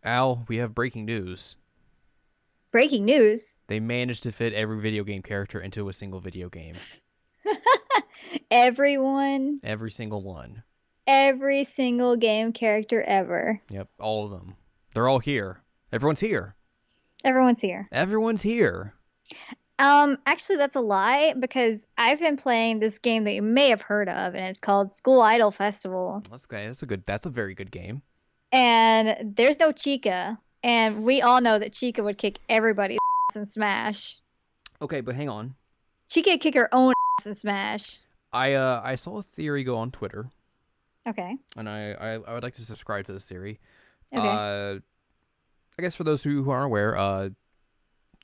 Al, we have breaking news. Breaking news. They managed to fit every video game character into a single video game. Everyone, Every single one. every single game character ever. Yep, all of them. They're all here. Everyone's here. Everyone's here. Everyone's here. Actually that's a lie because I've been playing this game that you may have heard of, and it's called School Idol Festival. That's a very good game. And there's no Chica, and we all know that Chica would kick everybody's ass in Smash. Okay, but hang on. Chica would kick her own ass in Smash. I saw a theory go on Twitter. Okay. And I would like to subscribe to this theory. Okay. I guess for those who aren't aware,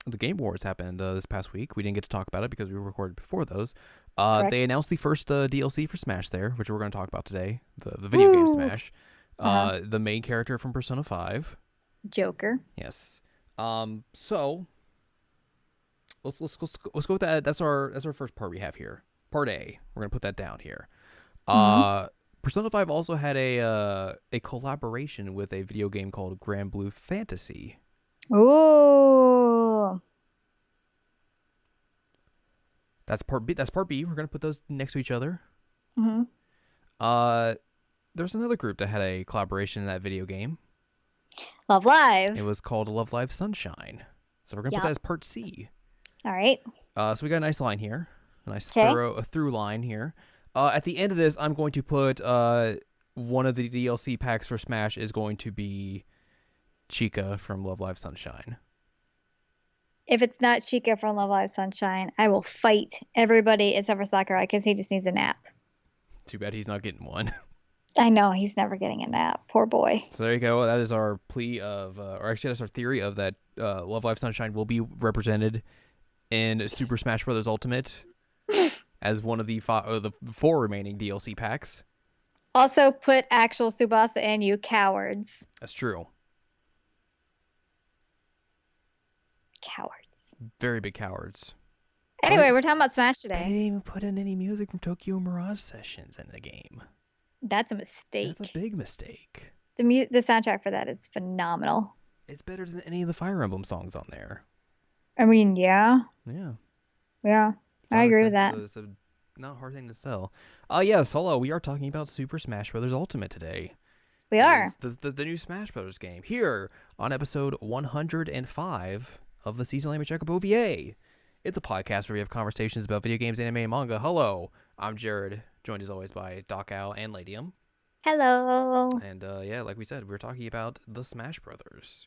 the Game Awards happened this past week. We didn't get to talk about it because we recorded before those. They announced the first DLC for Smash there, which we're going to talk about today. The video game Smash. The main character from Persona 5. Joker. Yes. So let's go with that. That's our first part we have here. Part A. We're gonna put that down here. Persona 5 also had a collaboration with a video game called Grand Blue Fantasy. Ooh. That's part B. We're gonna put those next to each other. Mm-hmm. There's another group that had a collaboration in that video game. Love Live. It was called Love Live Sunshine. So we're gonna put that as part C. All right. So we got a nice line here, a nice through line here. At the end of this, I'm going to put one of the DLC packs for Smash is going to be Chica from Love Live Sunshine. If it's not Chica from Love Live Sunshine, I will fight everybody except for Sakurai because he just needs a nap. Too bad he's not getting one. I know, he's never getting a nap. Poor boy. So there you go. That is our plea of, or actually that's our theory of that Love Live Sunshine will be represented in Super Smash Bros. Ultimate as one of the four remaining DLC packs. Also put actual Tsubasa in, you cowards. That's true. Cowards. Very big cowards. Anyway, we're talking about Smash today. They didn't even put in any music from Tokyo Mirage Sessions in the game. That's a mistake. That's a big mistake. The soundtrack for that is phenomenal. It's better than any of the Fire Emblem songs on there. I mean, yeah. Yeah. Yeah. I agree with that. It's a not a hard thing to sell. Yes, hello. We are talking about Super Smash Bros. Ultimate today. We are. The new Smash Bros. Game here on episode 105 of the Seasonal Anime Checkup OVA. It's a podcast where we have conversations about video games, anime, and manga. Hello, I'm Jared, joined as always by Doc Al and Ladium. Hello. And like we said, we're talking about the Smash Brothers,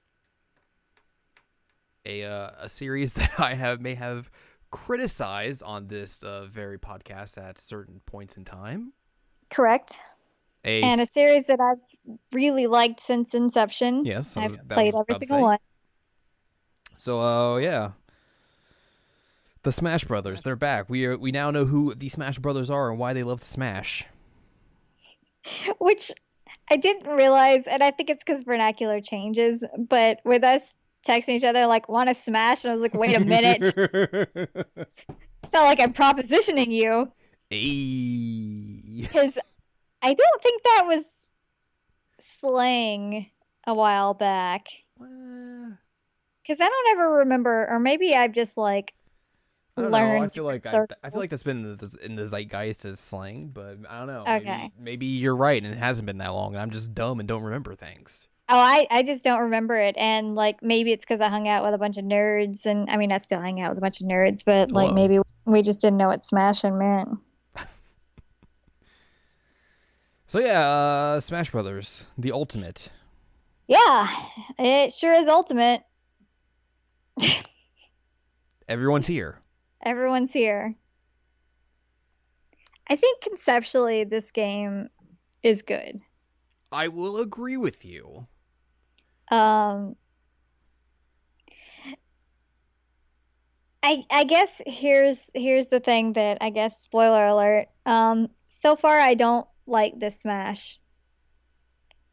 a series that I may have criticized on this very podcast at certain points in time. Correct. And a series that I've really liked since inception. Yes, I've played every single one. So yeah. The Smash Brothers, they're back. We now know who the Smash Brothers are and why they love to smash. Which I didn't realize, and I think it's because vernacular changes, but with us texting each other like, want to smash? And I was like, wait a minute. It's not like I'm propositioning you. Because I don't think that was slang a while back. Because I don't ever remember, or maybe I've just like learned. I feel like that's been in the zeitgeist as slang, but I don't know. Okay. Maybe you're right, and it hasn't been that long, and I'm just dumb and don't remember things. Oh, I just don't remember it, and like maybe it's because I hung out with a bunch of nerds, and I mean I still hang out with a bunch of nerds, but like maybe we just didn't know what smashing meant. So yeah, Smash Brothers, the ultimate. Yeah, it sure is ultimate. Everyone's here. Everyone's here. I think conceptually this game is good. I will agree with you. I guess here's the thing that I guess spoiler alert. So far I don't like this Smash.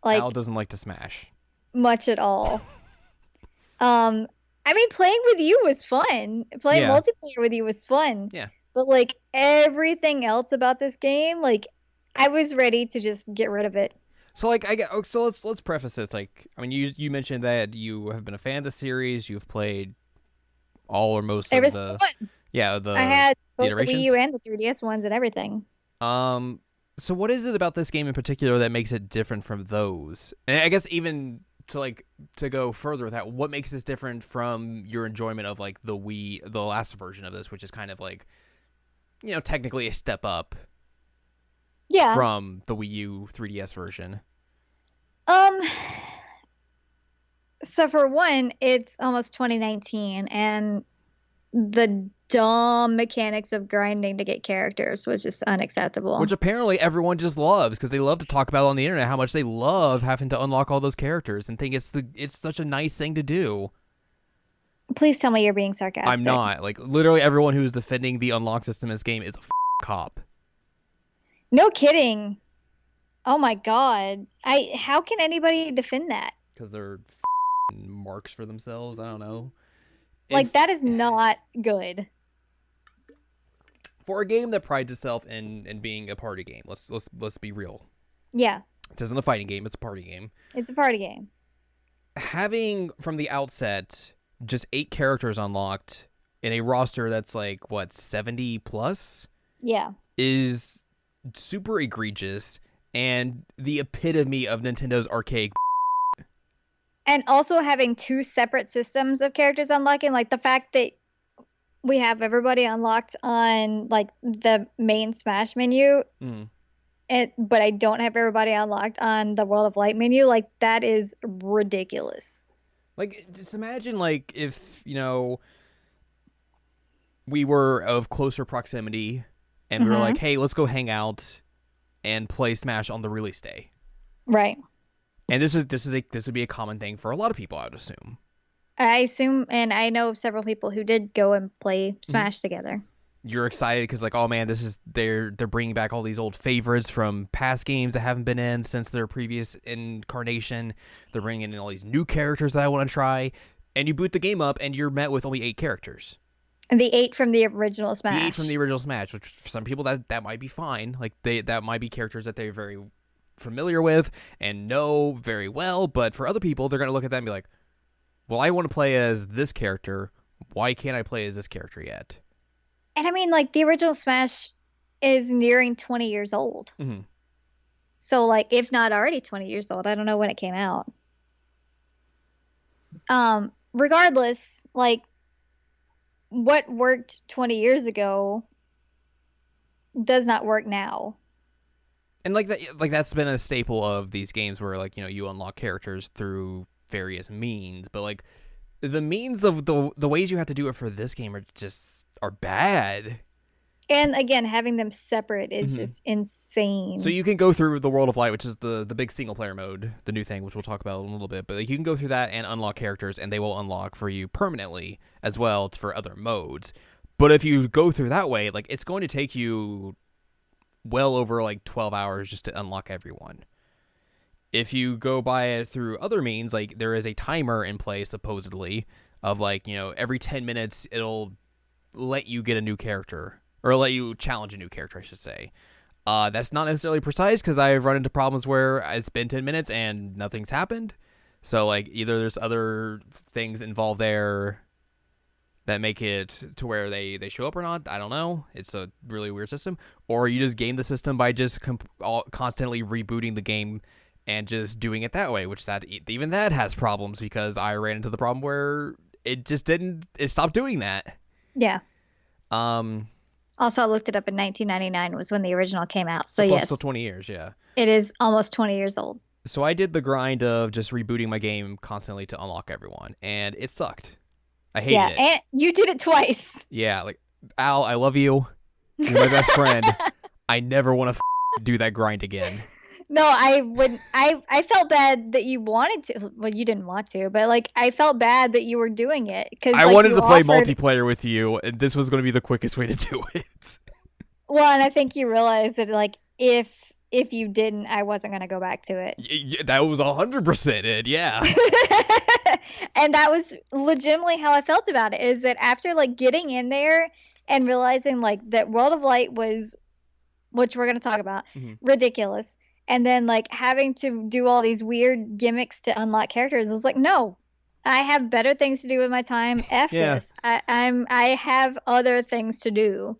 Like Al doesn't like to smash much at all. I mean, playing with you was fun. Playing multiplayer with you was fun. Yeah. But like everything else about this game, like I was ready to just get rid of it. So like so let's preface this. Like, I mean, you mentioned that you have been a fan of the series. You've played all or most Every of single the one. yeah I the had the both the Wii U iterations. and the 3DS ones and everything. Um, so what is it about this game in particular that makes it different from those? And I guess even to go further with that, what makes this different from your enjoyment of like the last version of this, which is kind of like technically a step up Yeah. from the Wii U 3DS version. Um, so for one, it's almost 2019 and the dumb mechanics of grinding to get characters was just Which unacceptable. apparently everyone just loves because they love to talk about on the internet how much they love having to unlock all those characters and think it's such a nice thing to do. Please tell me you're being I'm sarcastic. not. Like literally everyone who's defending the unlock system in this game is a cop No kidding. Oh my God. How can anybody defend that? because they're marks for themselves. I don't know. Like It's that is not good. for a game that prides itself in being a party game. Let's be real. Yeah, This isn't a fighting game. It's a party game. it's a party game. Having from the outset just 8 characters unlocked in a roster that's like what 70 plus Yeah. is super egregious and the epitome of Nintendo's archaic. And also having two separate systems of characters unlocking, like the fact that we have everybody unlocked on like the main Smash menu, Mm. but I don't have everybody unlocked on the World of Light menu, like that is ridiculous. Like just imagine like if we were of closer proximity and we were like, Hmm. hey, let's go hang out and play Smash on the release day. Right. And this would be a common thing for a lot of people, I would assume. I assume, and I know of several people who did go and play Mm-hmm. Smash together. You're excited because like, oh man, this is they're bringing back all these old favorites from past games that haven't been in since their previous incarnation. They're bringing in all these new characters that I want to try, and you boot the game up and you're met with only 8 characters. And the 8 from the original The 8 from Smash. the original Smash, which for some people that might be fine. Like that might be characters that they're very familiar with and know very well. But for other people, they're gonna look at that and be like, well, I want to play as this character. Why can't I play as this character yet? And I mean, like the original Smash is nearing 20 years old. Mm-hmm. So, like, if not already 20 years old, I don't know when it came out. Regardless, like what worked 20 years ago does not work now. And that's been a staple of these games where like you unlock characters through various means, but like the means of the ways you have to do it for this game are bad. And again, having them separate is Mm-hmm. just insane. So you can go through the World of Light, which is the big single player mode, the new thing, which we'll talk about in a little bit. But like, you can go through that and unlock characters, and they will unlock for you permanently as well for other modes. But if you go through that way, like it's going to take you well over like 12 hours just to unlock everyone. If you go by it through other means, like there is a timer in place supposedly of like every 10 minutes it'll let you get a new character or let you challenge a new character, I should say. That's not necessarily precise because I've run into problems where it's been 10 minutes and nothing's happened. So like either there's other things involved there that make it to where they show up or not. I don't know. It's a really weird system. Or you just game the system by just constantly rebooting the game and just doing it that way, which even that has problems because I ran into the problem where it stopped doing that. Yeah. Um, Also, I looked it up in 1999 was when the original came out. So close to yes, 20 years, yeah. it is almost 20 years old. So I did the grind of just rebooting my game constantly to unlock everyone, and it sucked. I hated Yeah, it. and you did it twice. Yeah, like Al, I love you. You're my best friend. I never want to do that grind again. No, I wouldn't. I felt bad that you wanted to. Well, you didn't want to, but like I felt bad that you were doing it because I like, wanted you to play offered. multiplayer with you, and this was going to be the quickest way to do it. Well, and I think you realized that like if you didn't, I wasn't gonna go back to it. That was 100% it. Yeah. And that was legitimately how I felt about it. Is that after like getting in there and realizing like that World of Light was, which we're gonna talk about, Mhm. ridiculous. and then like having to do all these weird gimmicks to unlock characters. I was like, no, I have better things to do with my time. F Yeah. this. I have other things to do.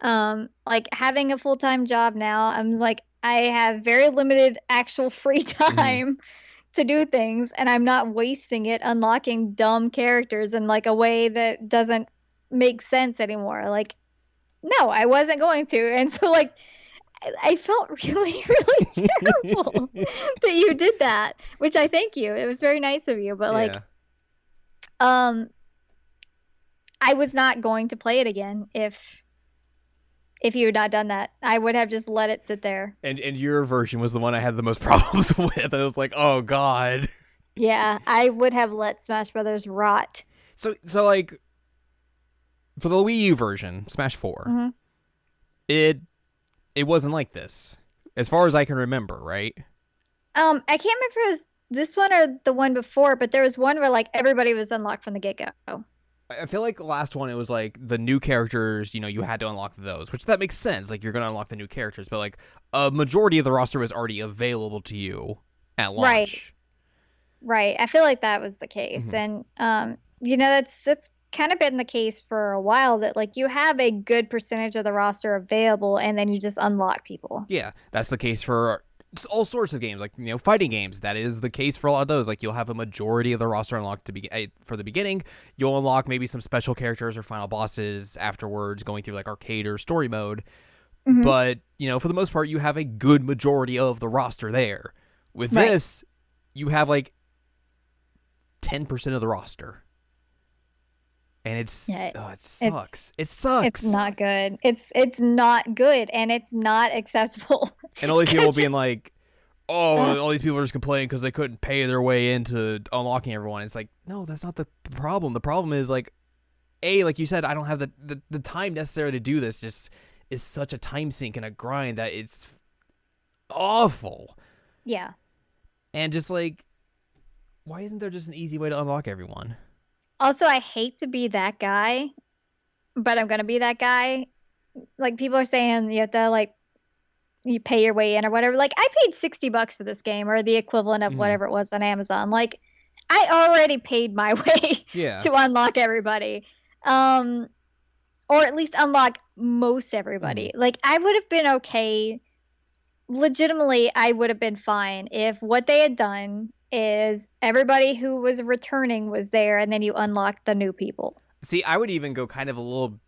Like having a full-time job now, I'm like I have very limited actual free Hmm. time to do things, and I'm not wasting it unlocking dumb characters in like a way that doesn't make sense anymore. Like, no, I wasn't going to. And so like I felt really, really terrible that you did that, which I thank you. It was very nice of you, but like Yeah. um I was not going to play it again if you had not done that. I would have just let it sit there. And your version was the one I had the most problems with. I was like, oh god. Yeah, I would have let Smash Brothers rot. So like for the Wii U version, Smash 4, Hmm. it it wasn't like this. As far as I can remember, right? I can't remember if it was this one or the one before, but there was one where like everybody was unlocked from the get-go. I feel like the last one it was like the new characters, you had to unlock those, which that makes sense. Like you're gonna unlock the new characters, but like a majority of the roster was already available to you at Right, launch. right. I feel like that was the case. Hmm. And that's kind of been the case for a while that like you have a good percentage of the roster available and then you just unlock people. Yeah, that's the case for all sorts of games, like fighting games. That is the case for a lot of those. Like you'll have a majority of the roster unlocked for the beginning. You'll unlock maybe some special characters or final bosses afterwards, going through like arcade or story mode. Hmm. But for the most part, you have a good majority of the roster there. With Right. this, you have like 10% of the roster, and Yeah, it it's sucks. It it's sucks. not good. It's not good and it's not acceptable. And all these people 'Cause being like, oh, uh, all these people are just complaining because they couldn't pay their way into unlocking everyone. It's like, no, that's not the problem. The problem is like, like you said, I don't have the time necessary to do this. Just is such a time sink and a grind that it's awful. yeah. And just like, why isn't there just an easy way to unlock everyone? Also, I hate to be that guy, but I'm gonna be that guy. Like people are saying you have to like you pay your way in or whatever. Like I paid $60 for this game or the equivalent of Mm-hmm. whatever it was on Amazon. Like I already paid my way Yeah. to unlock everybody. Um, or at least unlock most Mm-hmm. everybody. Like I would have been okay. Legitimately, I would have been fine if what they had done is everybody who was returning was there and then you unlocked the new people. See, I would even go kind of a little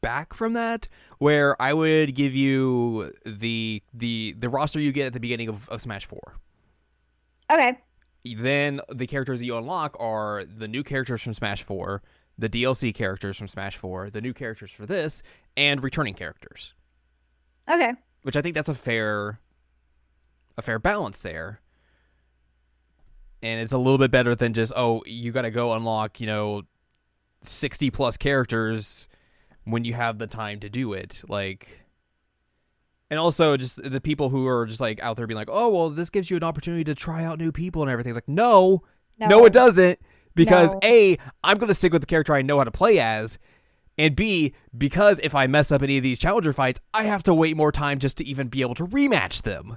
back from that, where I would give you the roster you get at the beginning of Smash 4. Okay. Then the characters that you unlock are the new characters from Smash 4, the DLC characters from Smash 4, the new characters for this, and returning characters. Okay. Which I think that's a fair balance there. And it's a little bit better than just, oh, you got to go unlock, 60 plus characters when you have the time to do it. Like, and also just the people who are just like out there being like, oh, well, this gives you an opportunity to try out new people and everything. It's like, no, no, it No. doesn't. Because No. A, I'm going to stick with the character I know how to play as. And B, because if I mess up any of these challenger fights, I have to wait more time just to even be able to rematch them.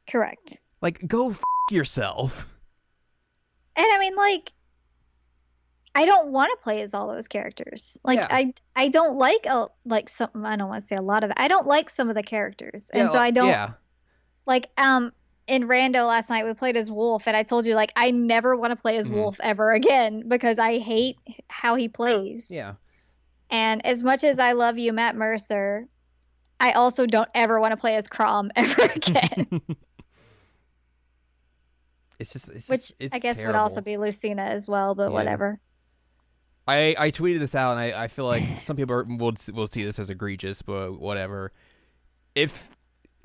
Correct. Like, go yourself. And I mean, like, I don't want to play as all those characters. Like, Yeah. I don't like some. I don't want to say a lot of it. I don't like some of the characters, and so Yeah. I don't Yeah. like. In Rando last night we played as Wolf, and I told you like I never want to play as Mm-hmm. Wolf ever again because I hate how he plays. Yeah. And as much as I love you, Matt Mercer, I also don't ever want to play as Crom ever again. Which I It's guess would also terrible. be Lucina as well, but Yeah. whatever. I tweeted this out, and I feel like some people will see this as egregious, but whatever. If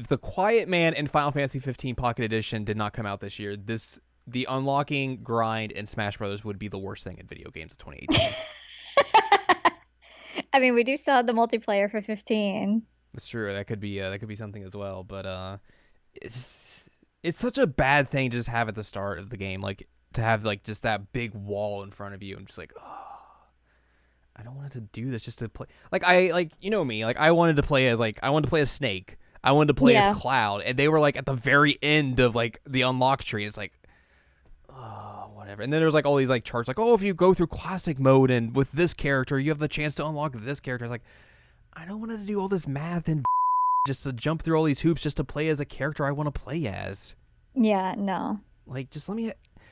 the Quiet Man and Final Fantasy 15 Pocket Edition did not come out this year, the unlocking grind in Smash Brothers would be the worst thing in video games of 2018. I mean, we do still have the multiplayer for 15. That's true. That could be something as well. But it's such a bad thing to just have at the start of the game, like to have like just that big wall in front of you, and just like, oh, I don't want to do this just to play. Like me, like I wanted to play as Snake. I wanted to play as Yeah. Cloud, and they were like at the very end of like the unlock tree. And it's like, whatever. And then there's like all these like charts, like, oh, if you go through classic mode and with this character, you have the chance to unlock this character. It's like, I don't want to do all this math and just to jump through all these hoops just to play as a character I want to play as. Yeah, no. Like, just let me.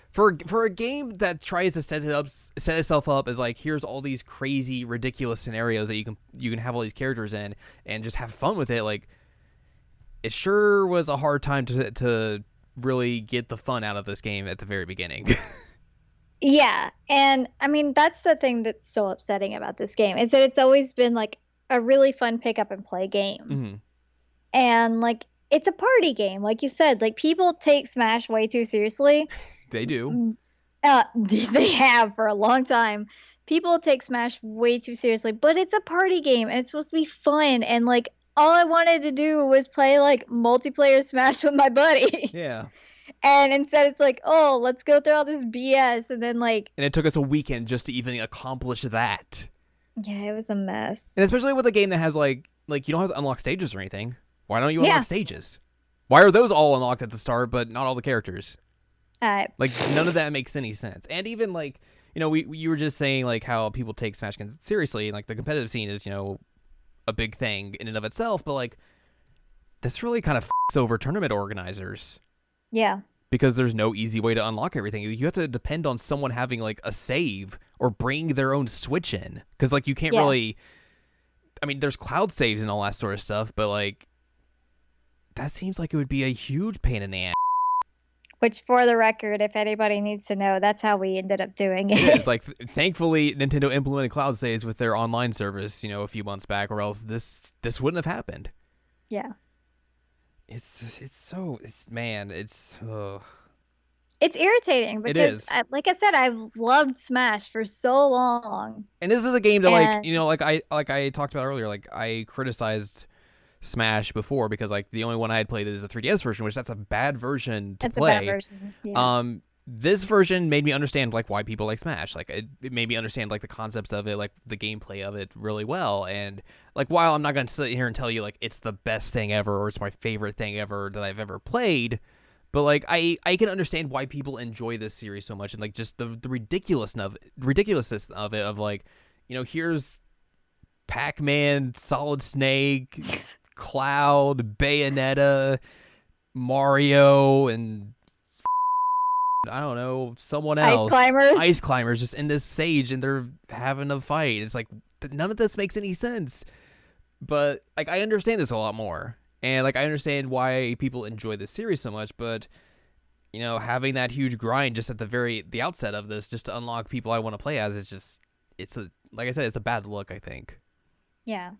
For a game that tries to set itself up as like, here's all these crazy, ridiculous scenarios that you can have all these characters in and just have fun with it. Like, it sure was a hard time to really get the fun out of this game at the very beginning. Yeah, and I mean that's the thing that's so upsetting about this game is that it's always been like a really fun pick up and play game. Mm-hmm. And like it's a party game, like you said. Like people take Smash way too seriously. They do. They have for a long time. People take Smash way too seriously, but it's a party game and it's supposed to be fun. And like all I wanted to do was play like multiplayer Smash with my buddy. Yeah. And instead it's like, oh, let's go through all this BS. And then like. And it took us a weekend just to even accomplish that. Yeah, it was a mess. And especially with a game that has like you don't have to unlock stages or anything. Why don't you unlock stages? Why are those all unlocked at the start, but not all the characters? Like, none of that makes any sense. And even, like, you know, you were just saying, like, how people take Smash games seriously, and, like, the competitive scene is, you know, a big thing in and of itself, but, like, this really kind of f***s over tournament organizers. Yeah. Because there's no easy way to unlock everything. You have to depend on someone having, like, a save or bring their own Switch in. Because, like, you can't really... I mean, there's cloud saves and all that sort of stuff, but, like, that seems like it would be a huge pain in the ass. Which, for the record, if anybody needs to know, that's how we ended up doing it. It is. Like, thankfully, Nintendo implemented cloud saves with their online service, you know, a few months back, or else this wouldn't have happened. Yeah. It's irritating because, like I said, I've loved Smash for so long. And this is a game that, like, you know, like I talked about earlier, like, I criticized Smash before because, like, the only one I had played is the 3DS version, which that's a bad version to play. That's a bad version. Yeah. This version made me understand, like, why people like Smash. Like, it made me understand, like, the concepts of it, like, the gameplay of it really well. And, like, while I'm not going to sit here and tell you, like, it's the best thing ever or it's my favorite thing ever that I've ever played, but, like, I can understand why people enjoy this series so much and, like, just the ridiculousness of it, of, like, you know, here's Pac-Man, Solid Snake, Cloud, Bayonetta, Mario, and I don't know, someone else. Ice Climbers just in this stage, and they're having a fight. It's like, none of this makes any sense. But, like, I understand this a lot more. And, like, I understand why people enjoy this series so much, but, you know, having that huge grind just at the outset of this, just to unlock people I want to play as, is just, like I said, it's a bad look, I think. Yeah.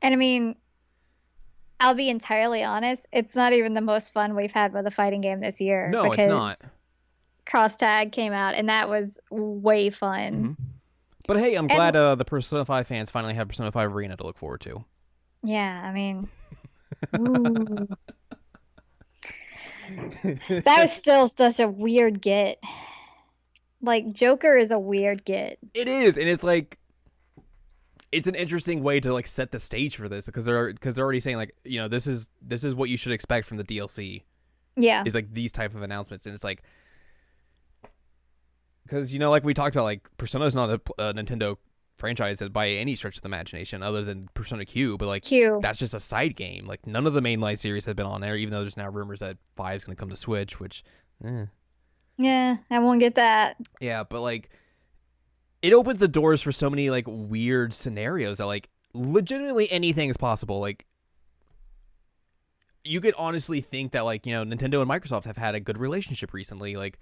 And, I mean, I'll be entirely honest, it's not even the most fun we've had with a fighting game this year. No, it's not. Cross Tag came out, and that was way fun. Mm-hmm. But hey, I'm glad the Persona 5 fans finally have Persona 5 Arena to look forward to. Yeah, I mean... That was still such a weird get. Like, Joker is a weird get. It is, and it's like... It's an interesting way to, like, set the stage for this because they're already saying, like, you know, this is what you should expect from the DLC. Yeah, is like these type of announcements, and it's like, because, you know, like we talked about, like, Persona is not a Nintendo franchise by any stretch of the imagination, other than Persona Q, but, like, that's just a side game. Like, none of the mainline series have been on there, even though there's now rumors that 5 is going to come to Switch, which, yeah, I won't get that. Yeah, but, like, it opens the doors for so many, like, weird scenarios that, like, legitimately anything is possible. Like, you could honestly think that, like, you know, Nintendo and Microsoft have had a good relationship recently. Like,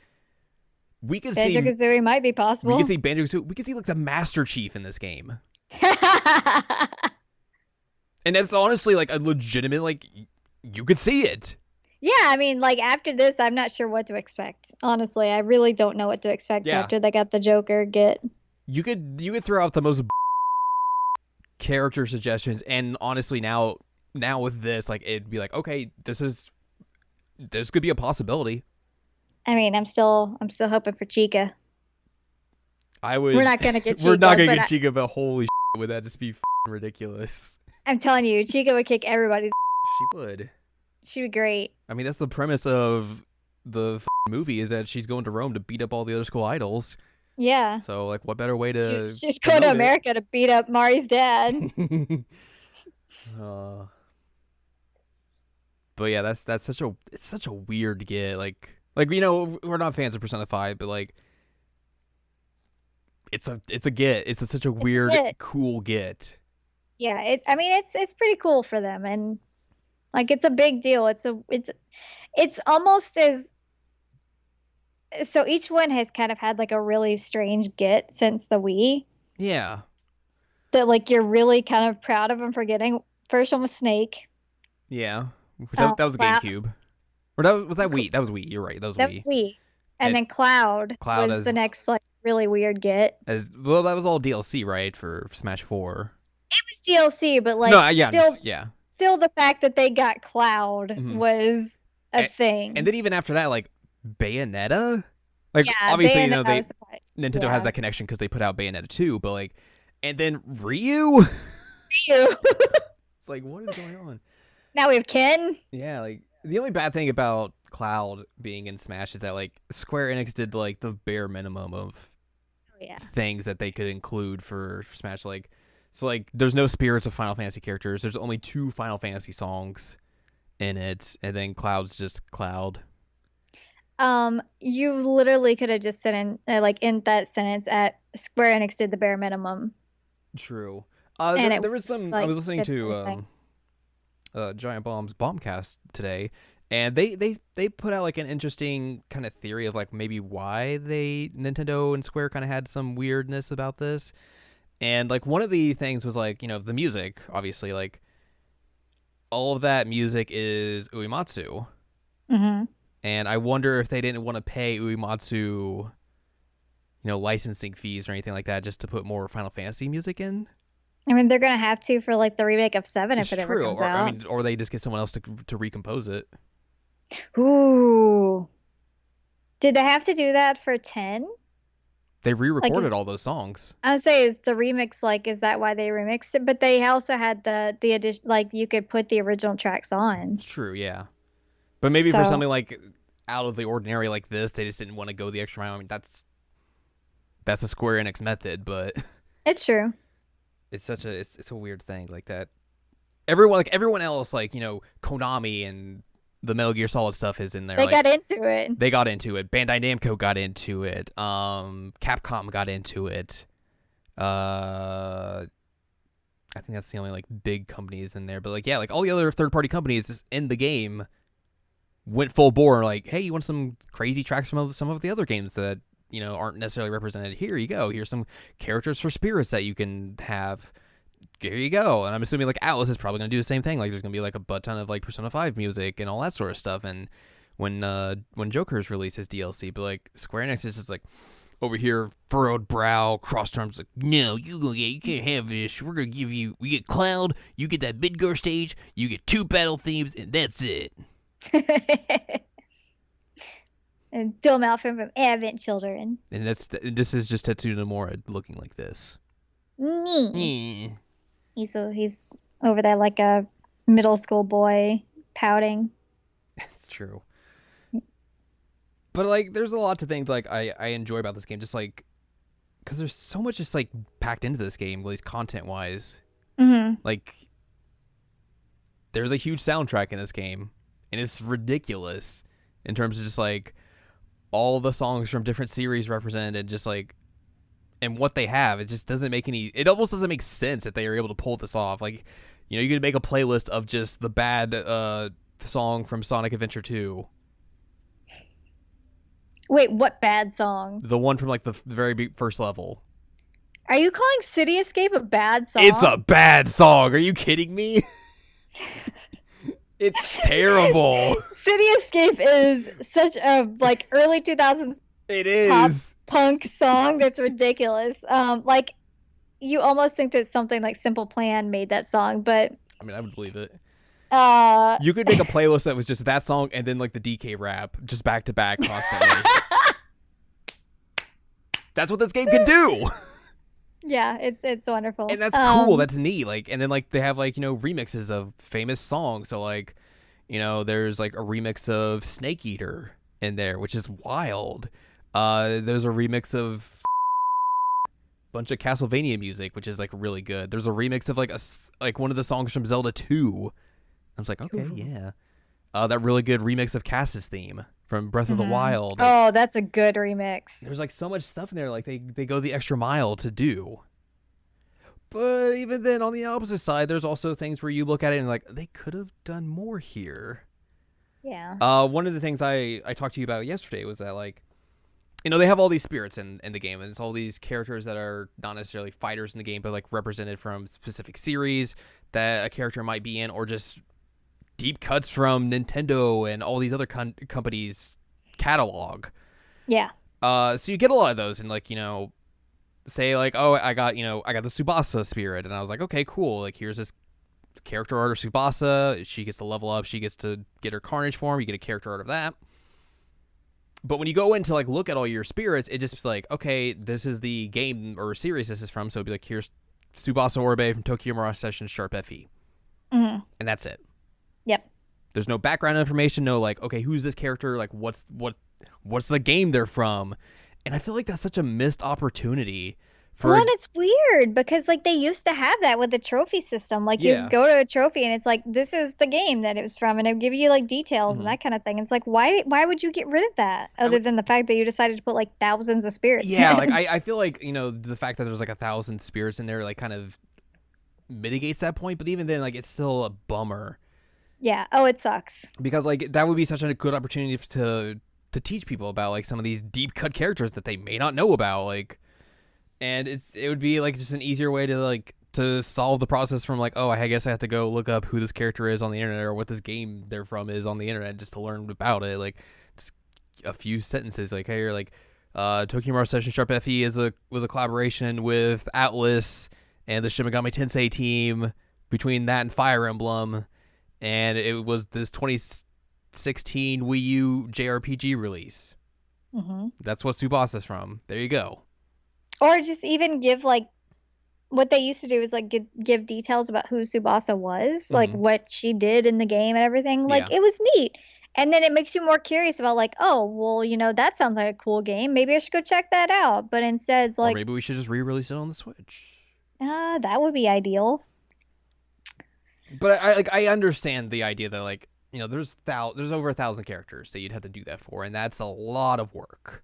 we could see Banjo-Kazooie might be possible. We could see Banjo-Kazooie. We could see, like, the Master Chief in this game. And that's honestly, like, a legitimate, like, you could see it. Yeah, I mean, like, after this, I'm not sure what to expect. Honestly, I really don't know what to expect after they got the Joker get. You could throw out the most character suggestions, and honestly, now with this, like, it'd be like, okay, this could be a possibility. I mean, I'm still hoping for Chica. We're not gonna get Chica. We're not gonna get Chica, but holy shit, would that just be ridiculous? I'm telling you, Chica would kick everybody's She would. She'd be great. I mean, that's the premise of the movie, is that she's going to Rome to beat up all the other school idols. Yeah. So, like, what better way to She's going to promote America to beat up Mari's dad. it? But yeah, that's such a weird get. Like we're not fans of Persona 5, but like it's a get. It's such a weird, cool get. Yeah, I mean it's pretty cool for them, and like it's a big deal. It's almost as so each one has kind of had like a really strange get since the Wii. Yeah. That like you're really kind of proud of them for getting. First one was Snake. Yeah. That was a GameCube. Or was that Wii? That was Wii. You're right. That was That Wii. was Wii. And then Cloud was the next like really weird get. Well, that was all DLC, right, for Smash 4. It was DLC, but like no, yeah, still the fact that they got Cloud was a thing. And then even after that, like Bayonetta, like obviously Nintendo has that connection because they put out Bayonetta 2, but like, and then Ryu. It's like, what is going on? Now we have Ken. Yeah, like the only bad thing about Cloud being in Smash is that like Square Enix did like the bare minimum of things that they could include for Smash. Like, so like there's no spirits of Final Fantasy characters. There's only 2 Final Fantasy songs in it, and then Cloud's just Cloud. You literally could have just said in like in that sentence at Square Enix did the bare minimum. True. There was some. Like, I was listening to Giant Bomb's Bombcast today, and they put out like an interesting kind of theory of like maybe why Nintendo and Square kind of had some weirdness about this. And like one of the things was like, the music, obviously, like all of that music is Uematsu. Mm-hmm. And I wonder if they didn't want to pay Uematsu, licensing fees or anything like that just to put more Final Fantasy music in. I mean, they're gonna have to for like the remake of 7 if it ever comes out. I mean, or they just get someone else to recompose it. Ooh. Did they have to do that for 10? They re-recorded all those songs. I would say is the remix is that why they remixed it? But they also had the addition, like you could put the original tracks on. It's true, yeah. But maybe for something like out of the ordinary like this, they just didn't want to go the extra mile. I mean, that's a Square Enix method, but it's true. It's it's a weird thing like that. Everyone else, like Konami and the Metal Gear Solid stuff is in there. They got into it. They got into it. Bandai Namco got into it. Capcom got into it. I think that's the only like big companies in there. But like like all the other third party companies in the game went full bore. Like, hey, you want some crazy tracks from some of the other games that aren't necessarily represented? Here you go. Here's some characters for spirits that you can have. Here you go. And I'm assuming like Atlas is probably going to do the same thing. Like there's going to be like a butt ton of like Persona 5 music and all that sort of stuff. And when Joker's released his DLC, but like Square Enix is just like over here, furrowed brow, crossed arms, like, no, you can't have this. We're going to we get Cloud, you get that Midgar stage, you get 2 battle themes, and that's it. And dumb outfit from Advent Children. And this is just Tetsuya Nomura looking like this. He's over there like a middle school boy pouting. It's true. But like there's a lot to think like I enjoy about this game, just like because there's so much just like packed into this game, at least content wise. Mm-hmm. Like there's a huge soundtrack in this game, and it's ridiculous in terms of just like all the songs from different series represented, just like, and what they have. It just doesn't make it almost doesn't make sense that they are able to pull this off. Like, you could make a playlist of just the bad song from Sonic Adventure 2. Wait, what bad song? The one from like the very first level. Are you calling City Escape a bad song? It's a bad song. Are you kidding me? It's terrible. City Escape is such a like early 2000s it is pop punk song that's ridiculous. Like you almost think that something like Simple Plan made that song, but I mean, I would believe it. You could make a playlist that was just that song and then like the DK rap just back to back constantly. That's what this game can do. Yeah, it's wonderful. And that's cool. That's neat. Like, and then like they have like remixes of famous songs. So like, there's like a remix of Snake Eater in there, which is wild. There's a remix of a bunch of Castlevania music, which is like really good. There's a remix of like one of the songs from Zelda 2. I was like, okay, Ooh. yeah. That really good remix of Cass's theme from Breath of the Mhm. Wild. Like, Oh, that's a good remix. there's like so much stuff in there. Like they go the extra mile to do. But even then, on the opposite side, there's also things where you look at it and like they could have done more here. Yeah. One of the things I talked to you about yesterday was that like they have all these spirits in the game, and it's all these characters that are not necessarily fighters in the game, but like represented from specific series that a character might be in, or just deep cuts from Nintendo and all these other companies' catalog. Yeah. So you get a lot of those, and like say like, oh, I got the Tsubasa spirit, and I was like, okay, cool. Like here's this character art of Tsubasa. She gets to level up. She gets to get her Carnage form. You get a character art of that. But when you go in to like look at all your spirits, it just like, okay, this is the game or series this is from. So it'd be like, here's Tsubasa Orbe from Tokyo Mirage Sessions Sharp FE, Hmm. and that's it. Yep. There's no background information. No like, okay, who's this character? Like, what's the game they're from? And I feel like that's such a missed opportunity Well, for and it's weird because like they used to have that with the trophy system. Like you yeah. go to a trophy and it's like this is the game that it was from, and it'll give you like details and Mhm. that kind of thing. It's like why would you get rid of that I other than the fact that you decided to put like thousands of spirits Yeah, like in? I feel like the fact that there's like 1,000 spirits in there like kind of mitigates that point, but even then like it's still a bummer Yeah. Oh, it sucks. because like that would be such a good opportunity to teach people about like some of these deep cut characters that they may not know about, like, and it would be like just an easier way to like to solve the process from like, oh, I guess I have to go look up who this character is on the internet or what this game they're from is on the internet just to learn about it. Like just a few sentences like, hey, you're like Tokyo Mirage Session Sharp FE was a collaboration with Atlas and the Shin Megami Tensei team between that and Fire Emblem, and it was this 2016 Wii U JRPG release. Hmm. That's what Tsubasa's from. There you go. Or just even give like what they used to do is like give details about who Tsubasa was, like Mm-hmm. what she did in the game and everything. Yeah. Like it was neat. And then it makes you more curious about like, oh, well, that sounds like a cool game. Maybe I should go check that out. But instead it's Or like, maybe we should just re-release it on the Switch. that would be ideal. But I understand the idea that like there's over 1,000 characters that you'd have to do that for, and that's a lot of work.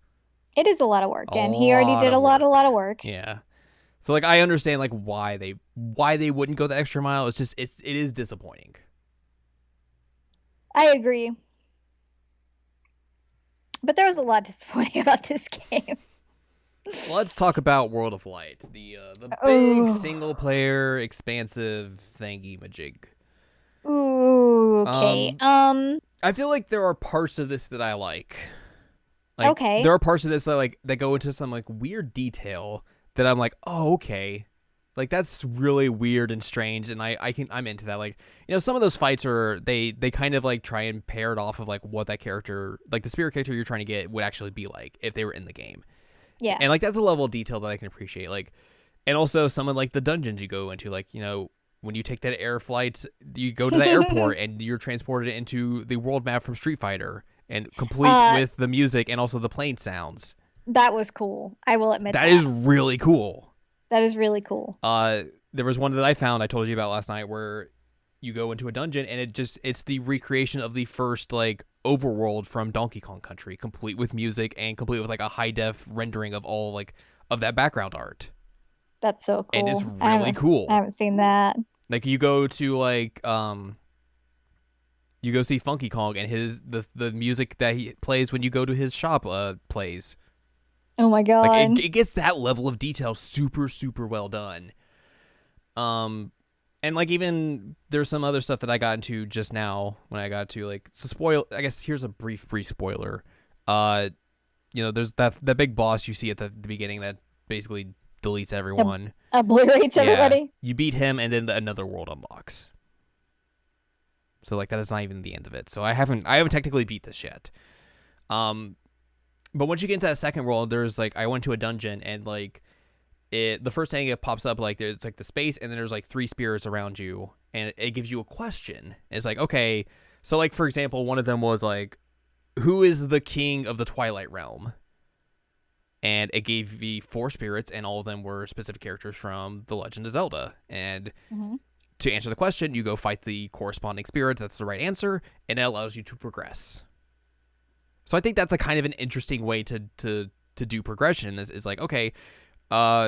It is a lot of work, A and he already lot did of a work. lot of work. Yeah. So like I understand like why they wouldn't go the extra mile. It's just it is disappointing. I agree. But there was a lot disappointing about this game. Let's talk about World of Light, the big Oh. single player expansive thingy majig. Ooh, okay. I feel like there are parts of this that I like. Like Okay. there are parts of this that go into some like weird detail that I'm like, oh, okay. Like that's really weird and strange, and I'm into that. Like, some of those fights are they kind of like try and pair it off of like what that character, like the spirit character you're trying to get, would actually be like if they were in the game. Yeah. And like that's a level of detail that I can appreciate. Like, and also some of like the dungeons you go into, like when you take that air flight, you go to the airport and you're transported into the world map from Street Fighter, and complete with the music and also the plane sounds. That was cool. I will admit that. That is really cool. That is really cool. There was one that I found I told you about last night where you go into a dungeon and it's the recreation of the first like overworld from Donkey Kong Country, complete with music and complete with like a high def rendering of all like of that background art. That's so cool. And it's really cool. I haven't seen that. Like you go to like you go see Funky Kong and the music that he plays when you go to his shop plays. Oh my god. Like it gets that level of detail super, super well done. And like even there's some other stuff that I got into just now when I got to like I guess here's a brief spoiler. There's that big boss you see at the beginning that basically deletes everyone. Obliterates everybody. Yeah, you beat him and then another world unlocks. So like that is not even the end of it. So I haven't technically beat this yet. But once you get into that second world, there's like I went to a dungeon and like the first thing it pops up, like there's like the space, and then there's like 3 spirits around you, and it gives you a question. It's like, okay, so like for example, one of them was like, who is the king of the Twilight Realm? And it gave me 4 spirits, and all of them were specific characters from The Legend of Zelda. And to answer the question, you go fight the corresponding spirit. That's the right answer, and it allows you to progress. So I think that's a kind of an interesting way to do progression. Is like, okay,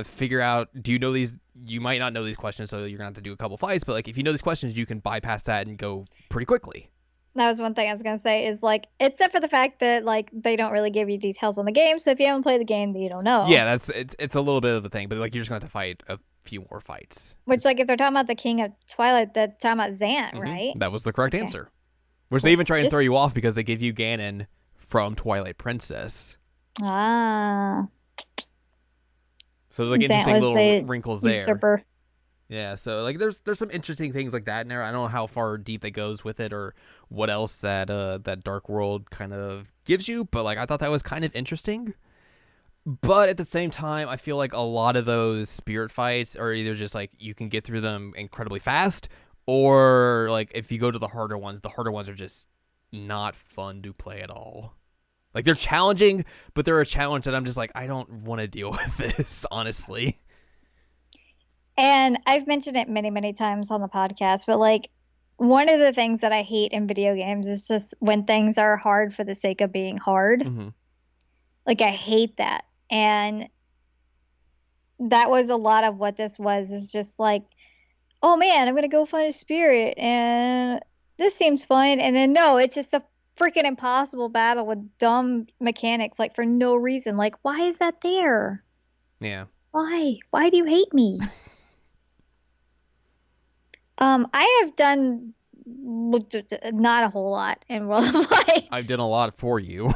figure out, do you know these? You might not know these questions, so you're gonna have to do a couple fights. But like, if you know these questions, you can bypass that and go pretty quickly. That was one thing I was gonna say is like, except for the fact that like they don't really give you details on the game, so if you haven't played the game, then you don't know. Yeah, it's a little bit of a thing, but like you're just gonna have to fight a few more fights. Which, like, if they're talking about the King of Twilight, that's talking about Zant, right? That was the correct answer. Which they even try and throw you off because they give you Ganon from Twilight Princess. Ah. So there's like interesting little wrinkles there. Usurper. Yeah, so like there's some interesting things like that in there. I don't know how far deep that goes with it or what else that that Dark World kind of gives you, but like I thought that was kind of interesting. But at the same time, I feel like a lot of those spirit fights are either just like you can get through them incredibly fast, or like if you go to the harder ones are just not fun to play at all. Like they're challenging, but they're a challenge that I'm just like, I don't want to deal with this, honestly. And I've mentioned it many, many times on the podcast, but like one of the things that I hate in video games is just when things are hard for the sake of being hard. Like I hate that. And that was a lot of what this was, is just like, oh man, I'm going to go find a spirit and this seems fun. And then no, it's just a freaking impossible battle with dumb mechanics, like for no reason. Like, why is that there? Yeah. Why? Why do you hate me? I have done not a whole lot in World of Light. I've done a lot for you.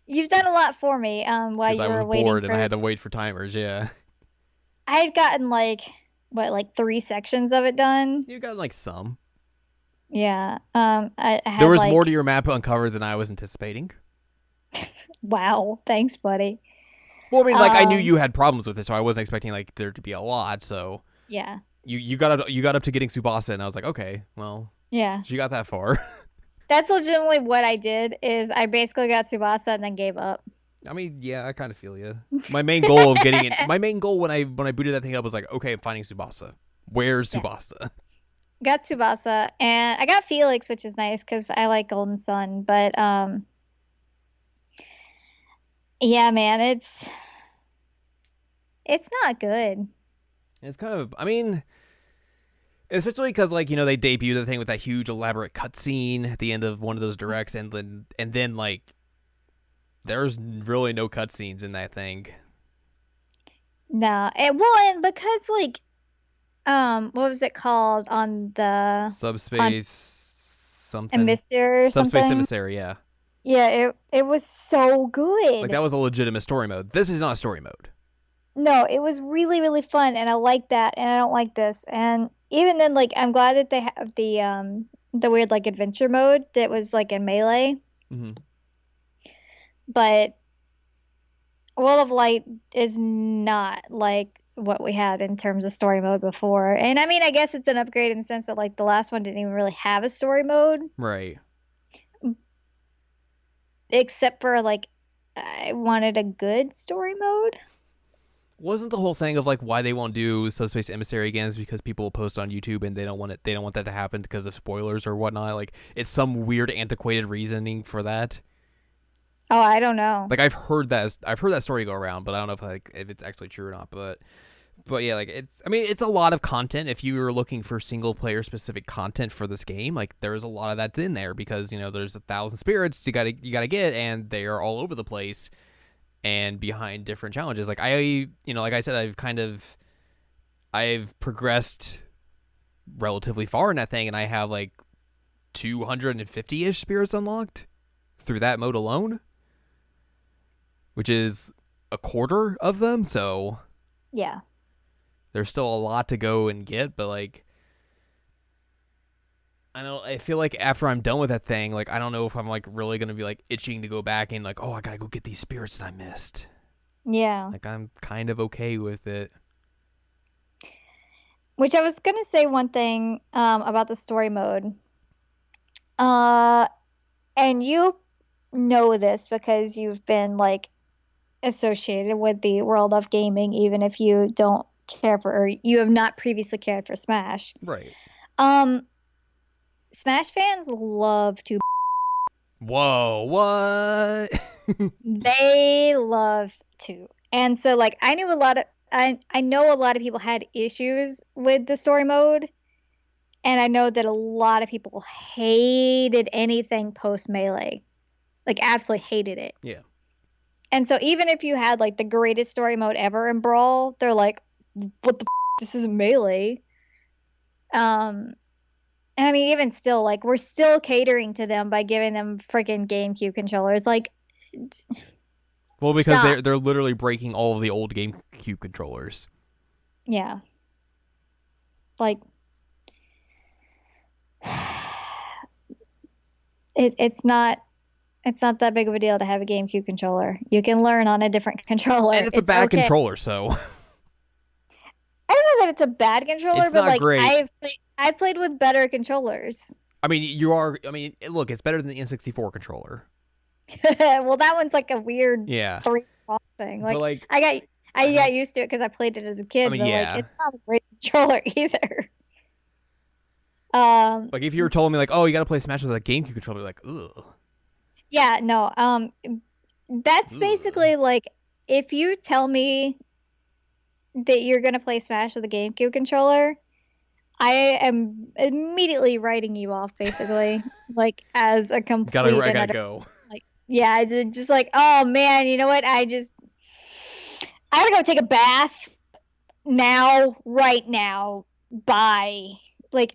You've done a lot for me. While you were waiting. I was bored and I had to wait for timers. Yeah. I had gotten like 3 sections of it done. You got like some. Yeah. I had, there was more to your map uncovered than I was anticipating. Wow. Thanks, buddy. Well, I mean, like I knew you had problems with it, so I wasn't expecting like there to be a lot. So yeah. You got up to getting Tsubasa, and I was like, okay, well, yeah, she got that far. That's legitimately what I did. Is I basically got Tsubasa and then gave up. I mean, yeah, I kind of feel you. My main goal of getting it, my main goal when I booted that thing up was like, okay, I'm finding Tsubasa. Where's Tsubasa? Got Tsubasa, and I got Felix, which is nice because I like Golden Sun. But yeah, man, it's not good. It's kind of, I mean, especially because like they debuted the thing with that huge elaborate cutscene at the end of one of those directs, and then like there's really no cutscenes in that thing. No, and because like what was it called on the Subspace something Emissary or Subspace something? Emissary, yeah. Yeah, it was so good. Like that was a legitimate story mode. This is not a story mode. No, it was really, really fun, and I like that, and I don't like this. And even then, like, I'm glad that they have the weird like adventure mode that was like in Melee. But World of Light is not like what we had in terms of story mode before. And I mean, I guess it's an upgrade in the sense that like the last one didn't even really have a story mode. Right. Except for like I wanted a good story mode. Wasn't the whole thing of like why they won't do Subspace Emissary again is because people will post on YouTube and they don't want that to happen because of spoilers or whatnot? Like it's some weird antiquated reasoning for that. Oh, I don't know. Like I've heard that story go around, but I don't know if it's actually true or not. But yeah, like it's a lot of content. If you were looking for single player specific content for this game, like there's a lot of that in there because there's 1,000 spirits you gotta get, and they are all over the place and behind different challenges. Like like I said, I've progressed relatively far in that thing, and I have like 250-ish spirits unlocked through that mode alone, which is a quarter of them. So yeah, there's still a lot to go and get, but like I feel like after I'm done with that thing, like I don't know if I'm like really gonna be like itching to go back and like, oh, I gotta go get these spirits that I missed. Yeah. Like I'm kind of okay with it. Which I was gonna say one thing about the story mode. Uh, and you know this because you've been like associated with the world of gaming, even if you don't care for, or you have not previously cared for Smash. Right. Um, Smash fans love to. Whoa, what? They love to. And so like I knew a lot of I know a lot of people had issues with the story mode, and I know that a lot of people hated anything post Melee. Like absolutely hated it. Yeah. And so even if you had like the greatest story mode ever in Brawl, they're like, what the this is Melee. And I mean even still like we're still catering to them by giving them freaking GameCube controllers. Like Well, because stop. they're literally breaking all of the old GameCube controllers. Yeah. Like it's not that big of a deal to have a GameCube controller. You can learn on a different controller. And it's a It's bad okay. controller, so I don't know that it's a bad controller, it's but not like great. I've played with better controllers. I mean, you are. I mean, look, it's better than the N64 controller. Well, that one's like a weird Yeah, three thing. but Like like, I got used to it because I played it as a I kid, mean, but like yeah. it's not a great controller either. Um, Like if you were telling me like, oh, you got to play Smash with a GameCube controller, like, ugh, yeah, no. That's ugh. basically like if you tell me that you're gonna play Smash with a GameCube controller, I am immediately writing you off, basically, like as a complete I and gotta utter, go. like, yeah, just like, oh man, you know what? I gotta go take a bath now, right now. Bye. Like,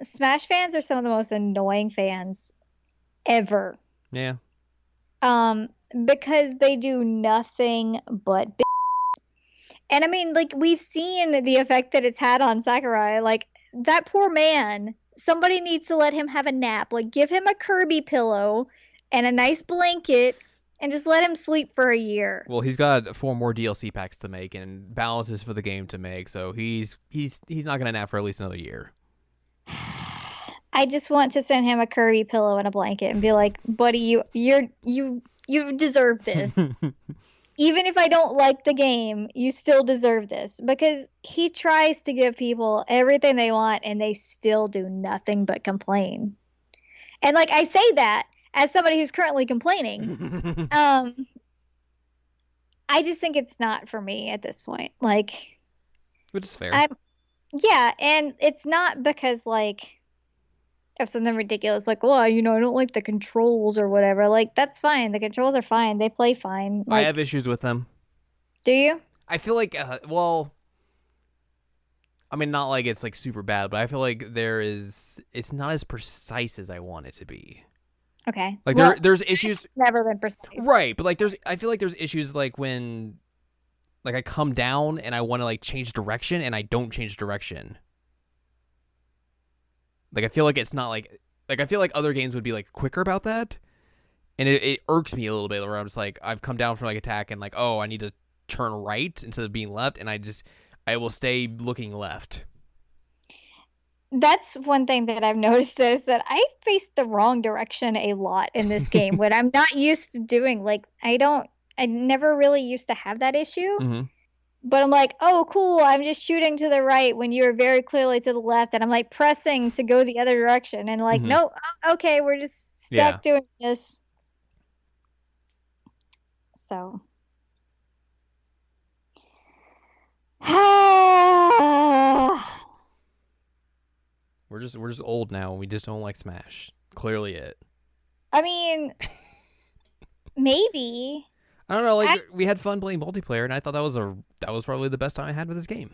Smash fans are some of the most annoying fans ever. Yeah, Um, because they do nothing but and I mean, like we've seen the effect that it's had on Sakurai. Like that poor man. Somebody needs to let him have a nap. Like give him a Kirby pillow and a nice blanket and just let him sleep for a year. well, he's got 4 more DLC packs to make and balances for the game to make, so he's not gonna nap for at least another year. I just want to send him a Kirby pillow and a blanket and be like, "Buddy, you deserve this. Even if I don't like the game, you still deserve this." Because he tries to give people everything they want and they still do nothing but complain. And like I say that as somebody who's currently complaining. Um, I just think it's not for me at this point. Like Which is fair. I'm yeah, and it's not because like of something ridiculous like, well, I don't like the controls or whatever. Like that's fine. The controls are fine. They play fine. I have Like, issues with them. do you? I feel like, well, I mean, not like it's like super bad, but I feel like it's not as precise as I want it to be. Okay. Like Well, there's Smash issues, has never been precise. right? But like I feel like there's issues like when like I come down and I want to like change direction and I don't change direction. Like I feel like it's not like I feel like other games would be like quicker about that, and it irks me a little bit where I'm just like I've come down from like attack and like, oh, I need to turn right instead of being left, and I will stay looking left. That's one thing that I've noticed is that I face the wrong direction a lot in this game when I'm not used to doing like I never really used to have that issue. Mm-hmm. But I'm like, oh, cool. I'm just shooting to the right when you're very clearly to the left. And I'm like pressing to go the other direction. And like, Mm-hmm. nope, okay, we're just Yeah. stuck doing this. So, I We're just old now and we just don't like Smash. Clearly it. mean, maybe. I don't know, like I, we had fun playing multiplayer and I thought that was probably the best time I had with this game.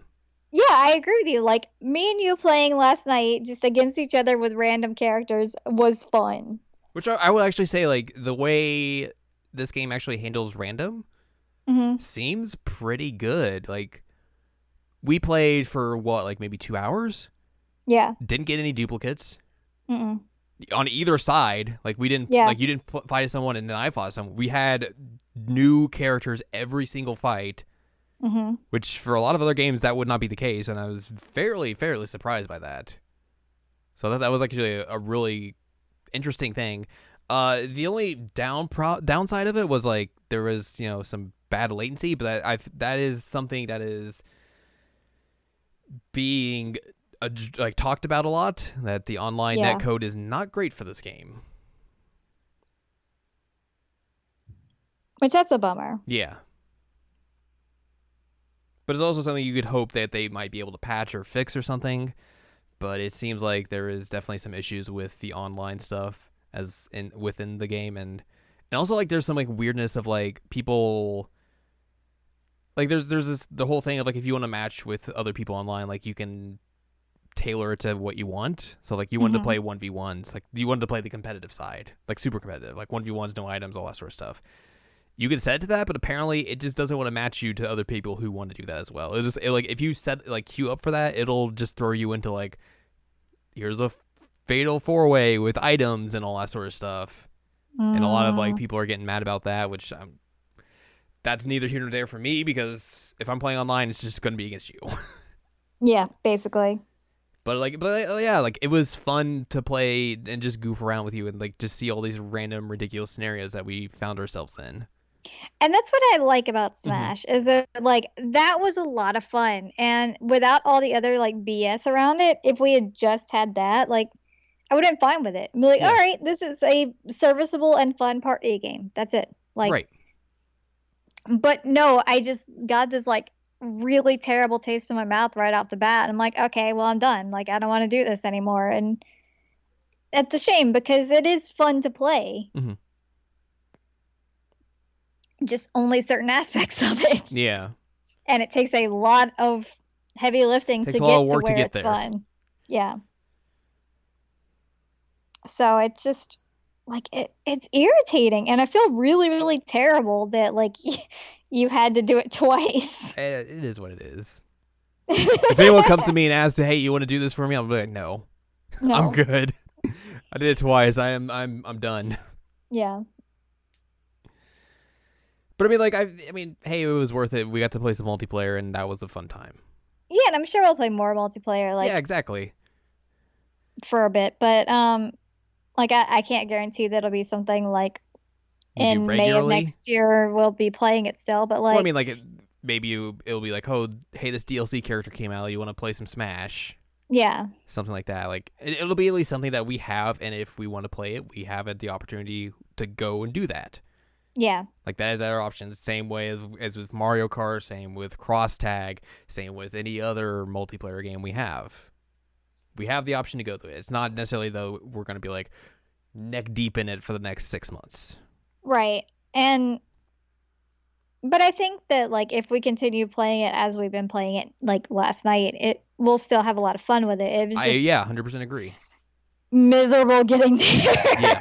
yeah, I agree with you. Like, me and you playing last night just against each other with random characters was fun. Which I would actually say like the way this game actually handles random Hmm. seems pretty good. Like we played for what, like maybe 2 hours? Yeah. Didn't get any duplicates Mm-mm. on either side. Like we didn't Yeah. like you didn't fight someone and then I fought someone. We had new characters every single fight. Mm-hmm. which for a lot of other games that would not be the case, and I was fairly surprised by that. So that was actually a really interesting thing. The only downside of it was like there was some bad latency, but that is something that is being like talked about a lot. That the online Yeah. netcode is not great for this game. Which that's a bummer. Yeah, but it's also something you could hope that they might be able to patch or fix or something. But it seems like there is definitely some issues with the online stuff as in within the game, and also like there's some like weirdness of like people like there's this the whole thing of like if you want to match with other people online, like you can tailor it to what you want. So like you wanted to Mm-hmm. play 1v1s, like you wanted to play the competitive side, like super competitive, like 1v1s, no items, all that sort of stuff. You can set it to that, but apparently it just doesn't want to match you to other people who want to do that as well. Like if you set like queue up for that, it'll just throw you into like here's a fatal 4-way with items and all that sort of stuff. And a lot of like Mm, people are getting mad about that, which that's neither here nor there for me because if I'm playing online, it's just going to be against you. yeah, basically. But yeah, like it was fun to play and just goof around with you and like just see all these random ridiculous scenarios that we found ourselves in. And that's what I like about Mm-hmm. Smash is that like that was a lot of fun. And without all the other like BS around it, if we had just had that, like I would have been fine with it. Be like, all Yeah, right, this is a serviceable and fun party game. That's it. Like, right. but no, I just got this like really terrible taste in my mouth right off the bat. I'm like, okay, well, I'm done. Like, I don't want to do this anymore. And it's a shame because it is fun to play, Mm-hmm. just only certain aspects of it. Yeah, And it takes a lot of heavy lifting takes to a lot of get to work to where get it's there. fun. Yeah. So it's just like it's irritating and I feel really, really terrible that like you had to do it twice. It is what it is. If anyone comes to me and asks, "Hey, you want to do this for me?" I'll be like, "No, I'm No. good. I did it twice. I'm done." Yeah. But I mean, like, I mean, hey, it was worth it. We got to play some multiplayer, and that was a fun time. Yeah, and I'm sure we'll play more multiplayer Yeah, like exactly. for a bit, but like I can't guarantee that it'll be something like We do in May of regularly. next year we'll be playing it still, but Well, I like mean, like, maybe it'll be like, oh, hey, this DLC character came out. You want to play some Smash? yeah. Something like that. Like, it'll be at least something that we have, and if we want to play it, we have the opportunity to go and do that. Yeah. Like that is our option. Same way as with Mario Kart, same with Cross Tag, same with any other multiplayer game we have. We have the option to go through it. It's not necessarily though we're going to be like neck deep in it for the next 6 months. Right. And but I think that like if we continue playing it as we've been playing it like last night, it we'll still have a lot of fun with it. It was I just 100% agree. miserable getting Yeah,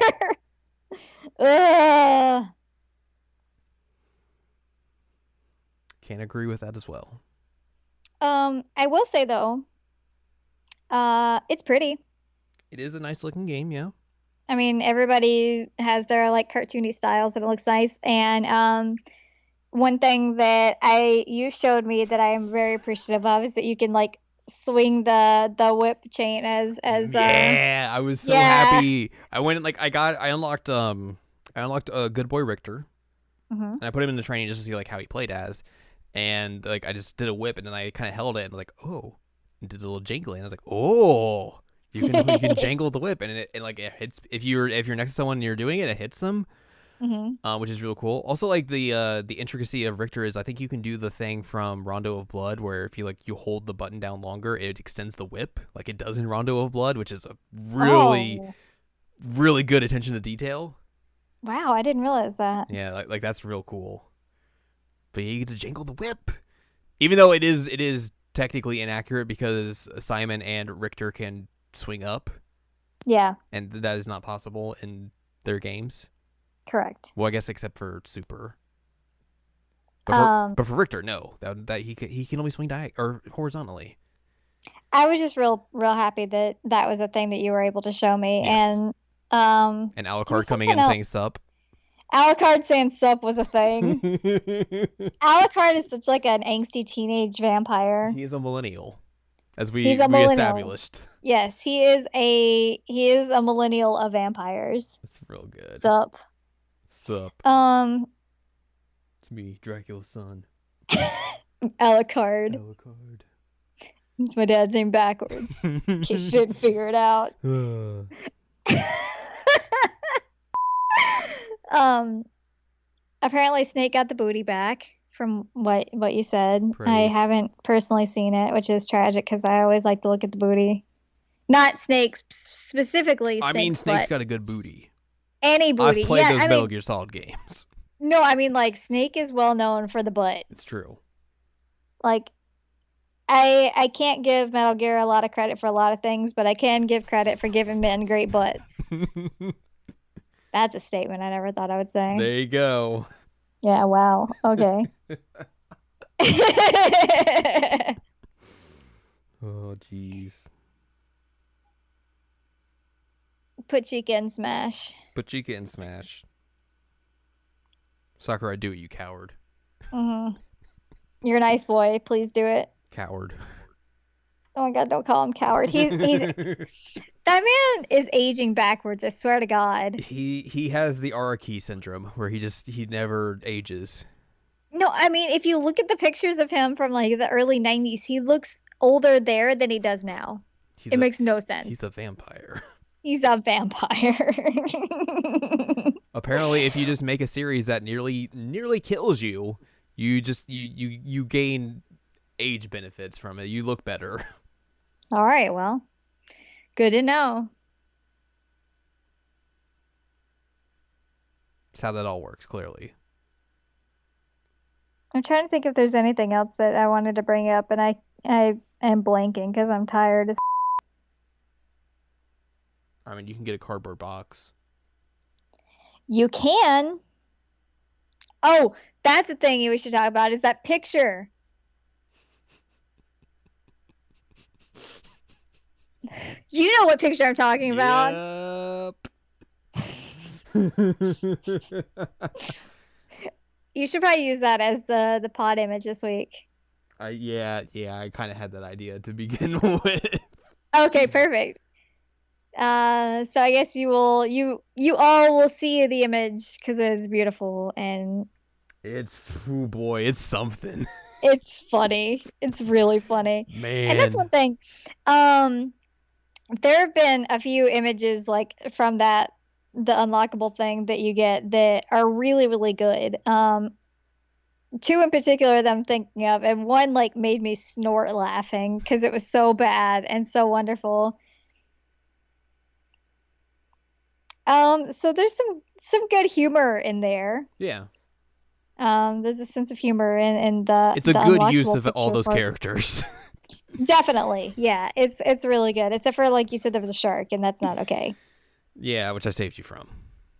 there. Ugh. can't agree with that as well. I will say though, it's pretty. It is a nice looking game, yeah. I mean, everybody has their like cartoony styles and it looks nice. And one thing that I you showed me that I am very appreciative of is that you can like swing the whip chain as Yeah, I was so yeah. happy. I went and like I unlocked a good boy Richter Hmm. and I put him in the training just to see like how he played as. And like I just did a whip and then I kind of held it and like oh, and did a little jangling. And I was like oh, you can jangle the whip and like it hits if you're next to someone and you're doing it hits them, Hmm. which is real cool. Also like the intricacy of Richter is I think you can do the thing from Rondo of Blood where if you hold the button down longer it extends the whip like it does in Rondo of Blood, which is a really Oh, really good attention to detail. wow, I didn't realize that. Yeah, like that's real cool. But yeah, you get to jangle the whip. Even though it is technically inaccurate because Simon and Richter can swing up, Yeah, and that is not possible in their games. correct. Well, I guess except for Super, but for Um, but for Richter, no, that he can only swing or horizontally. I was just real happy that that was a thing that you were able to show me. Yes, And and there was Alucard coming in something and else. saying sup. Alucard saying sup was a thing. Alucard is such like an angsty teenage vampire. He is a millennial, as He's we a we millennial. established. Yes, he is a millennial of vampires. That's real good. Sup. Sup? Um, It's me, Dracula's son. Alucard. Alucard. It's my dad's name backwards. In case you didn't figure it out. um, apparently Snake got the booty back from what you said. Praise. I haven't personally seen it, which is tragic because I always like to look at the booty. Not Snake specifically. I mean, Snake's but got a good booty. any booty. I've played yeah, those I Metal mean, Gear Solid games. no, I mean like Snake is well known for the butt. It's true. Like I can't give Metal Gear a lot of credit for a lot of things, but I can give credit for giving men great butts. That's a statement I never thought I would say. There you go. Yeah, wow. Okay. Oh, jeez. Put Chica in Smash. Put Chica in Smash. Sakurai, do it, you coward. Mm-hmm. You're a nice boy. Please do it. Coward. Oh my god, don't call him coward. He's that man is aging backwards, I swear to God. He has the Araki syndrome where he never ages. No, I mean if you look at the pictures of him from like the early 90s, he looks older there than he does now. It makes no sense. He's a vampire. He's a vampire. Apparently, if you just make a series that nearly kills you, you gain age benefits from it. You look better. All right, well, good to know. That's how that all works, clearly. I'm trying to think if there's anything else that I wanted to bring up, and I am blanking because I'm tired. I mean, you can get a cardboard box. You can. Oh, that's the thing we should talk about is that picture. You know what picture I'm talking about. Yep. You should probably use that as the pod image this week. Yeah, I kind of had that idea to begin with. Okay, perfect. So I guess you all will see the image because it's beautiful and Oh boy, it's something. it's funny. It's really funny. Man. And that's one thing. There have been a few images like from the unlockable thing that you get that are really, really good. Two in particular that I'm thinking of, and one like made me snort laughing because it was so bad and so wonderful. So there's some good humor in there. Yeah. There's a sense of humor in the. It's a the good use of picture all those part. characters. Definitely, yeah. It's really good. Except for like you said, there was a shark, and that's not okay. Yeah, which I saved you from.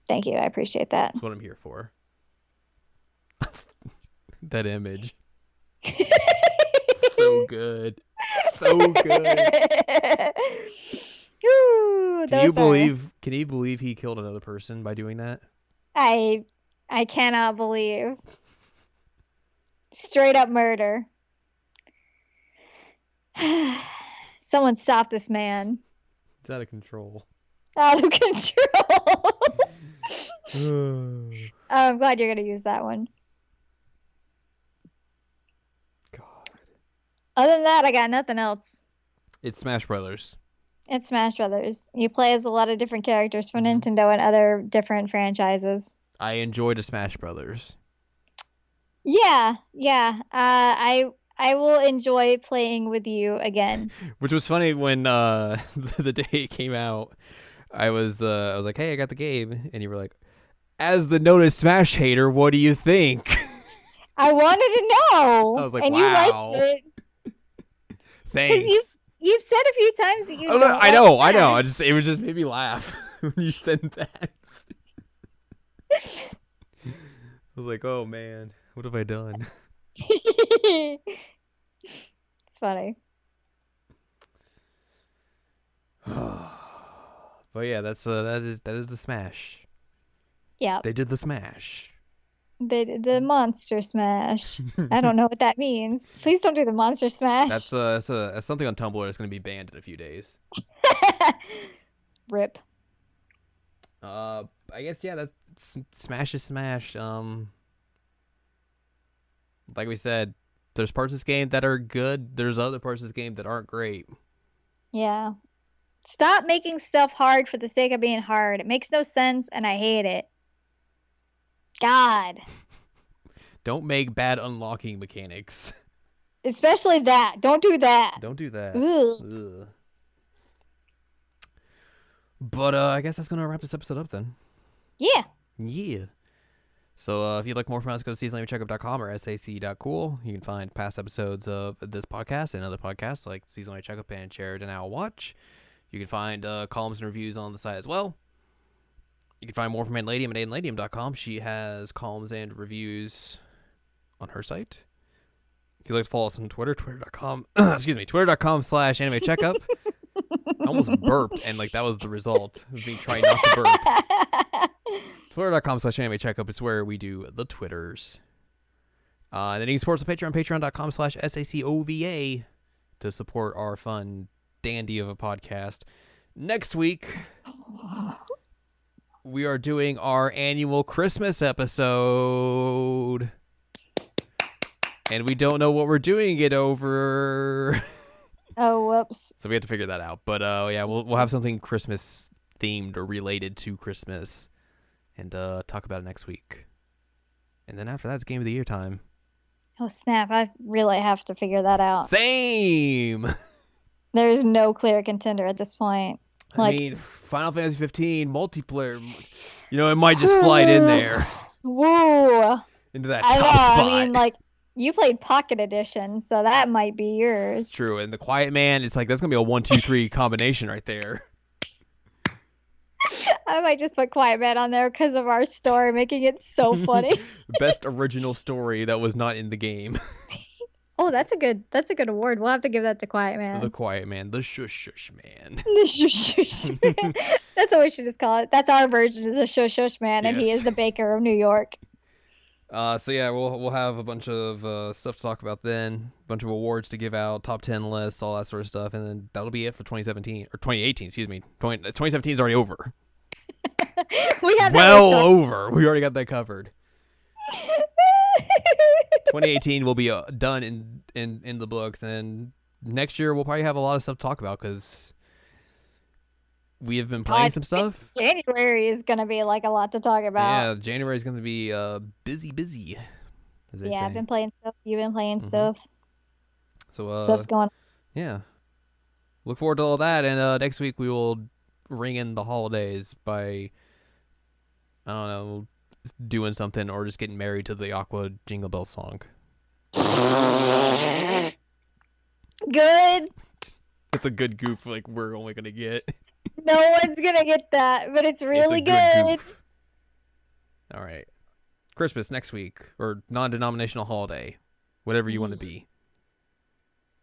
Thank you, I appreciate that. That's what I'm here for. That image. So good. So good. Ooh, Can you believe he killed another person by doing that? I cannot believe. Straight up murder. Someone stop this man. It's out of control. Out of control. I'm glad you're going to use that one. God. Other than that, I got nothing else. It's Smash Brothers. It's Smash Brothers. You play as a lot of different characters for Nintendo and other different franchises. I enjoyed a Smash Brothers. Yeah. I will enjoy playing with you again. Which was funny when the day it came out, I was like, "Hey, I got the game," and you were like, "As the noted Smash hater, what do you think?" I wanted to know. I was like, and wow. you liked it. Thanks. Because you've said a few times that you. I know. It was just made me laugh when you said that. I was like, "Oh man, what have I done?" It's funny. But yeah, that is the Smash. Yeah. They did the smash. The monster smash. I don't know what that means. Please don't do the monster smash. That's something on Tumblr that's going to be banned in a few days. Rip. I guess yeah. That's smash is smash. Like we said, there's parts of this game that are good. There's other parts of this game that aren't great. Yeah. Stop making stuff hard for the sake of being hard. It makes no sense, and I hate it. God. Don't make bad unlocking mechanics. Especially that. Don't do that. Don't do that. Ugh. Ugh. But I guess that's gonna wrap this episode up then. Yeah. Yeah. So if you'd like more from us, go to seasonalcheckup.com or sac.cool. You can find past episodes of this podcast and other podcasts like Seasonal Checkup and Shared and Now Watch. You can find columns and reviews on the site as well. You can find more from Aidenladium at aidenladium.com. She has columns and reviews on her site. If you'd like to follow us on Twitter, twitter.com, twitter.com/animecheckup. I almost burped, and that was the result of me trying not to burp. Twitter.com/animecheckup is where we do the Twitters. And then you can support us on Patreon, patreon.com/SACOVA to support our fun dandy of a podcast. Next week, we are doing our annual Christmas episode. And we don't know what we're doing it over. Oh, whoops. So we have to figure that out. But yeah, we'll have something Christmas themed or related to Christmas and talk about it next week. And then after that, it's Game of the Year time. Oh, snap. I really have to figure that out. Same! There's no clear contender at this point. I mean, Final Fantasy 15 multiplayer, it might just slide in there. Woo! Into that top spot. I mean, you played Pocket Edition, so that might be yours. True, and the Quiet Man, it's that's going to be a 1-2-3 combination right there. I might just put Quiet Man on there because of our story, making it so funny. Best original story that was not in the game. Oh, that's a good award. We'll have to give that to Quiet Man. The Quiet Man, the Shush Shush Man. The Shush Shush Man. That's what we should just call it. That's our version, is a Shush Shush Man, and he is the baker of New York. So yeah, we'll have a bunch of stuff to talk about then, a bunch of awards to give out, top 10 lists, all that sort of stuff, and then that'll be it for 2017 or 2018. Excuse me, 2017 is already over. We have well over. We already got that covered. 2018 will be done in the books, and next year we'll probably have a lot of stuff to talk about because we have been playing some stuff. January is going to be a lot to talk about. Yeah, January is going to be busy, as they say. I've been playing stuff. You've been playing stuff. So stuff's going on. Yeah. Look forward to all that, and next week we will ring in the holidays by, I don't know, doing something or just getting married to the Aqua Jingle Bell song. Good. It's a good goof we're only going to get. No one's going to get that, but it's really good. Goof. All right. Christmas next week, or non-denominational holiday, whatever you want to be.